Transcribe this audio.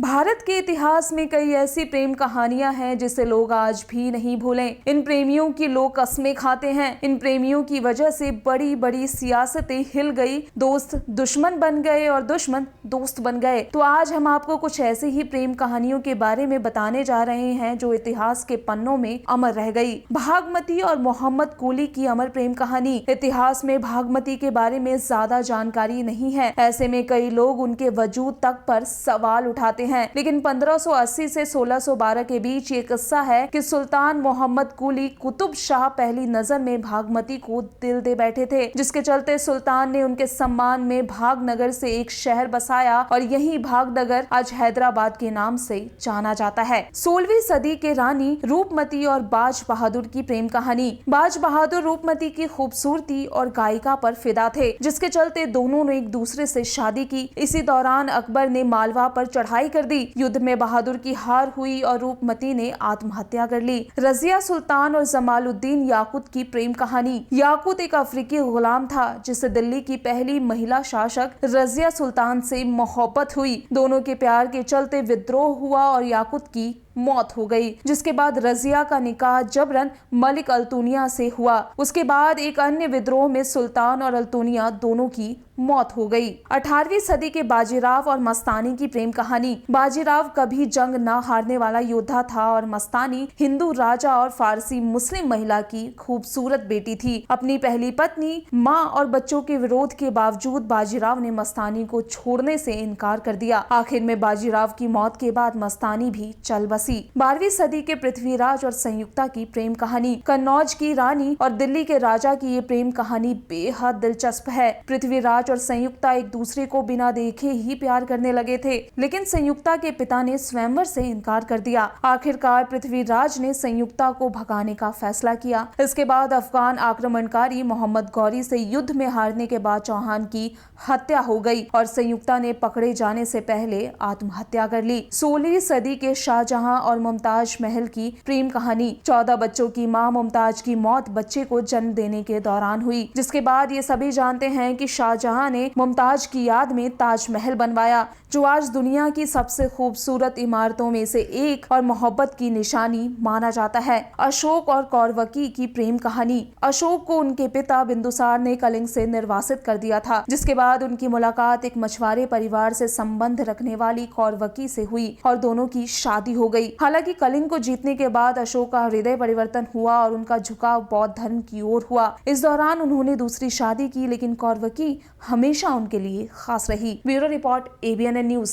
भारत के इतिहास में कई ऐसी प्रेम कहानियां हैं जिसे लोग आज भी नहीं भूलें। इन प्रेमियों की लोग कस्में खाते हैं। इन प्रेमियों की वजह से बड़ी बड़ी सियासतें हिल गई, दोस्त दुश्मन बन गए और दुश्मन दोस्त बन गए। तो आज हम आपको कुछ ऐसे ही प्रेम कहानियों के बारे में बताने जा रहे हैं जो इतिहास के पन्नों में अमर रह गई। भागमती और मोहम्मद कुली की अमर प्रेम कहानी। इतिहास में भागमती के बारे में ज्यादा जानकारी नहीं है, ऐसे में कई लोग उनके वजूद तक पर सवाल उठाते हैं। लेकिन 1580 से 1612 के बीच ये किस्सा है कि सुल्तान मोहम्मद कुली कुतुब शाह पहली नजर में भागमती को दिल दे बैठे थे, जिसके चलते सुल्तान ने उनके सम्मान में भागनगर से एक शहर बसाया और यही भागनगर आज हैदराबाद के नाम से जाना जाता है। 16वीं सदी के रानी रूपमती और बाज बहादुर की प्रेम कहानी। बाज बहादुर रूपमती की खूबसूरती और गायिका पर फिदा थे, जिसके चलते दोनों ने एक दूसरे से शादी की। इसी दौरान अकबर ने मालवा पर चढ़ाई कर दी। युद्ध में बहादुर की हार हुई और रूपमती ने आत्महत्या कर ली। रजिया सुल्तान और जमालुद्दीन याकूत की प्रेम कहानी। याकूत एक अफ्रीकी गुलाम था जिसे दिल्ली की पहली महिला शासक रजिया सुल्तान से मोहब्बत हुई। दोनों के प्यार के चलते विद्रोह हुआ और याकूत की मौत हो गई, जिसके बाद रजिया का निकाह जबरन मलिक अल्तुनिया से हुआ। उसके बाद एक अन्य विद्रोह में सुल्तान और अल्तुनिया दोनों की मौत हो गई। 18वीं सदी के बाजीराव और मस्तानी की प्रेम कहानी। बाजीराव कभी जंग न हारने वाला योद्धा था और मस्तानी हिंदू राजा और फारसी मुस्लिम महिला की खूबसूरत बेटी थी। अपनी पहली पत्नी, माँ और बच्चों के विरोध के बावजूद बाजीराव ने मस्तानी को छोड़ने से इनकार कर दिया। आखिर में बाजीराव की मौत के बाद मस्तानी भी चल बसी। 12वीं सदी के पृथ्वीराज और संयुक्ता की प्रेम कहानी। कन्नौज की रानी और दिल्ली के राजा की ये प्रेम कहानी बेहद दिलचस्प है। पृथ्वीराज और संयुक्ता एक दूसरे को बिना देखे ही प्यार करने लगे थे, लेकिन संयुक्ता के पिता ने स्वयंवर से इनकार कर दिया। आखिरकार पृथ्वीराज ने संयुक्ता को भगाने का फैसला किया। इसके बाद अफगान आक्रमणकारी मोहम्मद गौरी से युद्ध में हारने के बाद चौहान की हत्या हो गई और संयुक्ता ने पकड़े जाने से पहले आत्महत्या कर ली। 16वीं सदी के शाहजहां और मुमताज महल की प्रेम कहानी। 14 बच्चों की मां मुमताज की मौत बच्चे को जन्म देने के दौरान हुई, जिसके बाद ये सभी जानते हैं कि शाहजहां ने मुमताज की याद में ताजमहल बनवाया, जो आज दुनिया की सबसे खूबसूरत इमारतों में से एक और मोहब्बत की निशानी माना जाता है। अशोक और कौरवकी की प्रेम कहानी। अशोक को उनके पिता बिंदुसार ने कलिंग से निर्वासित कर दिया था, जिसके बाद उनकी मुलाकात एक मछुआरे परिवार से संबंध रखने वाली कौरवकी से हुई और दोनों की शादी हो गई। हालांकि कलिंग को जीतने के बाद अशोक का हृदय परिवर्तन हुआ और उनका झुकाव बौद्ध धर्म की ओर हुआ। इस दौरान उन्होंने दूसरी शादी की, लेकिन कौरवकी हमेशा उनके लिए खास रही। Bureau report, ABN news.